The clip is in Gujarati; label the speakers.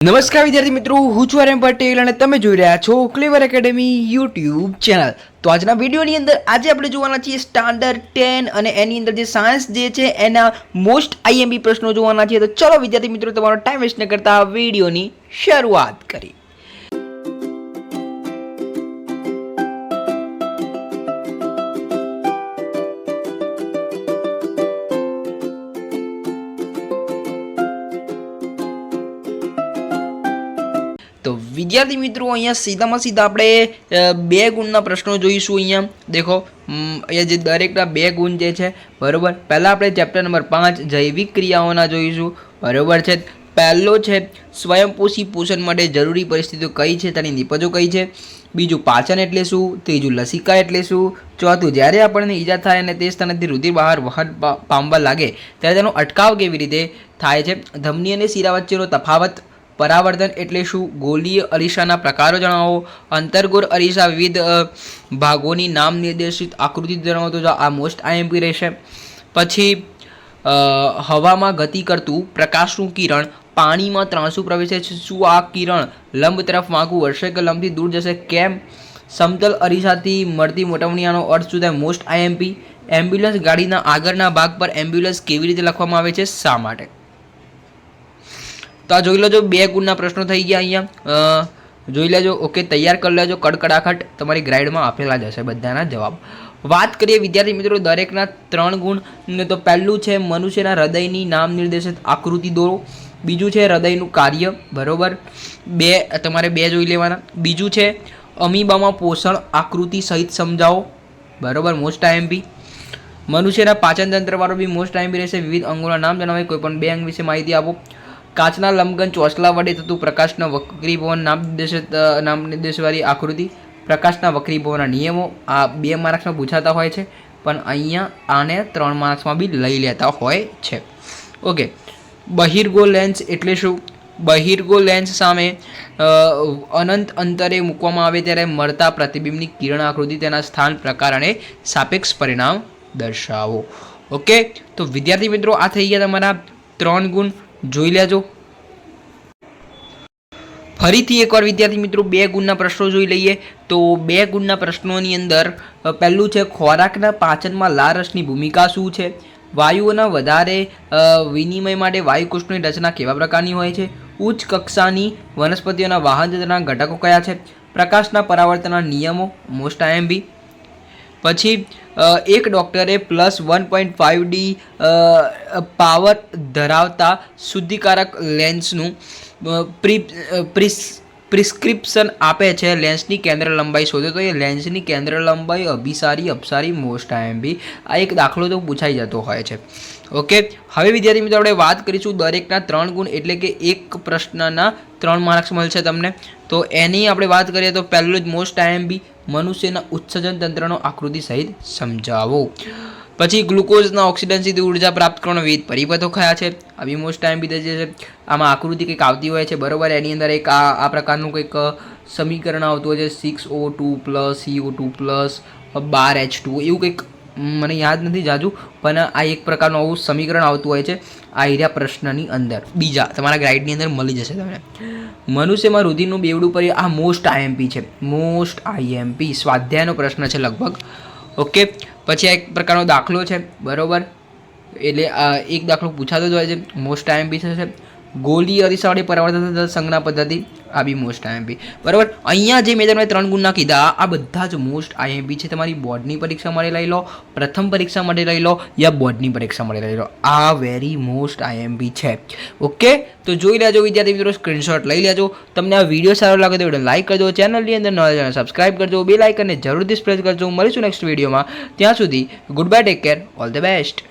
Speaker 1: નમસ્કાર વિદ્યાર્થી મિત્રો, હું છું આર્યન પટેલ અને તમે જોઈ રહ્યા છો ક્લેવર એકેડમી યુટ્યુબ ચેનલ। તો આજના વિડીયોની અંદર આજે આપણે જોવાના છીએ સ્ટાન્ડર્ડ 10 અને એની અંદર જે સાયન્સ જે છે એના મોસ્ટ આઈએમપી પ્રશ્નો જોવાના છે। તો ચલો વિદ્યાર્થી મિત્રો, તમારો ટાઈમ વેસ્ટ ન કરતા વિડીયોની શરૂઆત કરીએ। तो विद्यार्थी मित्रों अँ सीधा में सीधा આપણે બે ગુણના પ્રશ્નો જોઈશું। અહીંયા દેખો, અહીંયા જે દરેકના બે ગુણ જે છે બરોબર। પહેલા આપણે ચેપ્ટર નંબર 5 જૈવિક ક્રિયાઓના જોઈશું બરોબર છે। પહેલો છે સ્વયંપોષી પોષણ માટે જરૂરી પરિસ્થિતિઓ કઈ છે, તેની નિપજો કઈ છે। બીજું પાચન એટલે શું, ત્રીજું લસિકા એટલે શું, ચોથું જ્યારે આપણને ઈજા થાય અને તે સ્થાનેથી રુધિર બહાર વહન પામવા લાગે ત્યારે તેનો અટકાવ કેવી રીતે થાય છે। ધમની અને શીરા વચ્ચેનો તફાવત, પરાવર્તન એટલે શું, ગોલીય અરીસાના પ્રકારો જણાવો, અંતર્ગોળ અરીસા વિવિધ ભાગોની નામ નિર્દેશિત આકૃતિ જણાવો। તો આ મોસ્ટ આઈએમપી રહેશે। પછી હવામાં ગતિ કરતું પ્રકાશનું કિરણ પાણીમાં ત્રાંસુ પ્રવેશે છે, શું આ કિરણ લંબ તરફ વાંકું વળશે કે લંબથી દૂર જશે, કેમ। સમતલ અરીસાથી મળતી મોટવણીયાનો અર્થ શું થાય, મોસ્ટ આઈએમપી। એમ્બ્યુલન્સ ગાડીના આગળના ભાગ પર એમ્બ્યુલન્સ કેવી રીતે લખવામાં આવે છે, શા માટે। તો આ જોઈ લેજો, બે ગુણના પ્રશ્નો થઈ ગયા। અહીંયા જોઈ લેજો, ઓકે, તૈયાર કરી લેજો, કડકડાખટ તમારી ગ્રાઇડમાં આપેલા જ હશે બધાના જવાબ। વાત કરીએ વિદ્યાર્થી મિત્રો દરેકના 3 ગુણ। તો પહેલું છે મનુષ્યના હૃદયની નામ નિર્દેશિત આકૃતિ દોરો। બીજું છે હૃદયનું કાર્ય બરોબર, તમારે બે જોઈ લેવાના। બીજું છે અમીબામાં પોષણ આકૃતિ સહિત સમજાવો બરોબર, મોસ્ટ આઈએમપી। મનુષ્યના પાચન તંત્રવાળો બી મોસ્ટ આઈએમપી રહેશે। વિવિધ અંગોના નામ જણાવે, કોઈ પણ બે અંગ વિશે માહિતી આપો। કાચના લંબઘન ચોસલા વડે થતું પ્રકાશના વક્રીભવન નામ નિર્દેશવાળી આકૃતિ, પ્રકાશના વક્રીભવનના નિયમો। આ 2 માર્ક્સમાં પૂછાતા હોય છે, પણ અહીંયા આને 3 માર્ક્સમાં બી લઈ લેતા હોય છે, ઓકે। બહિર્ગોળ લેન્સ એટલે શું, બહિર્ગોળ લેન્સ સામે અનંત અંતરે મૂકવામાં આવે ત્યારે મળતા પ્રતિબિંબની કિરણ આકૃતિ, તેના સ્થાન, પ્રકાર અને સાપેક્ષ પરિણામ દર્શાવો, ઓકે। તો વિદ્યાર્થી મિત્રો આ થઈ ગયા તમારા 3 ગુણ, જોઈ લેજો। ફરીથી એકવાર વિદ્યાર્થી મિત્રો 2 ગુણના પ્રશ્નો જોઈ લઈએ। તો 2 ગુણના પ્રશ્નોની અંદર પહેલું છે ખોરાકના પાચનમાં લાળ રસની ભૂમિકા શું છે, વાયુઓના વધારે વિનિમય માટે વાયુકોષની રચના કેવા પ્રકારની હોય છે, ઉચ્ચ કક્ષાની વનસ્પતિઓના વાહન તંત્રના ઘટકો કયા છે, પ્રકાશના પરાવર્તનના નિયમો, મોસ્ટ આઈએમપી। પછી એક ડૉક્ટરે +1.5D પાવર ધરાવતા શુદ્ધિકારક લેન્સનું પ્રિસ્ક્રિપ્શન આપે છે, લેન્સની કેન્દ્ર લંબાઈ શોધો। તો એ લેન્સની કેન્દ્ર લંબાઈ અભિસારી અપસારી, મોસ્ટ આઈએમપી। આ એક દાખલો તો પૂછાઈ જતો હોય છે, ઓકે। હવે વિદ્યાર્થી મિત્રો આપણે વાત કરીશું દરેકના 3 ગુણ, એટલે કે એક પ્રશ્નના 3 માર્ક્સ મળશે તમને। તો એની આપણે વાત કરીએ તો પહેલું જ મોસ્ટ આઈએમપી, મનુષ્યના ઉત્સર્જન તંત્રનો આકૃતિ સહિત સમજાવો। પછી ગ્લુકોઝના ઓક્સિડન્સથી ઉર્જા પ્રાપ્ત કરવાનો વિવિધ પરિપથો કયા છે, આ બી મોસ્ટ આઈએમપી જે છે। આમાં આકૃતિ કંઈક આવતી હોય છે બરોબર, એની અંદર એક આ પ્રકારનું કંઈક સમીકરણ આવતું હોય છે, 6O2 + CO2 + 12H2 એવું કંઈક, મને યાદ નથી જાજુ, પણ આ એક પ્રકારનું આવું સમીકરણ આવતું હોય છે આ એરિયા પ્રશ્નની અંદર। બીજા તમારા ગાઈડની અંદર મળી જશે તમને। મનુષ્યમાં રુધિરનું બેવડું પર, આ મોસ્ટ આઈએમપી છે, મોસ્ટ આઈએમપી, સ્વાધ્યાયનો પ્રશ્ન છે લગભગ, ઓકે। પછી આ એક પ્રકારનો દાખલો છે બરોબર, એટલે એક દાખલો પૂછાતો જ હોય છે, મોસ્ટ આઈએમપી થશે। ગોલી અરીસા વડે પરાવર્તન સંજ્ઞા પદ્ધતિ, આ બી મોસ્ટ આઈએમપી બરાબર। અહીંયા જે મેં તમને 3 ગુણના કીધા આ બધા જ મોસ્ટ આઈએમપી છે। તમારી બોર્ડની પરીક્ષા માટે લઈ લો, પ્રથમ પરીક્ષા માટે લઈ લો, યા બોર્ડની પરીક્ષા માટે લઈ લો, આ વેરી મોસ્ટ આઈએમપી છે, ઓકે। તો જોઈ લેજો વિદ્યાર્થી મિત્રો, સ્ક્રીનશોટ લઈ લેજો। તમને આ વિડીયો સારો લાગે તો વિડીયો લાઈક કરજો, ચેનલની અંદર નવા ચેનલ સબસ્ક્રાઈબ કરજો, બેલ આઇકનને જરૂરથી પ્રેસ કરજો। મળીશું નેક્સ્ટ વિડીયોમાં, ત્યાં સુધી good bye, take care, all the best.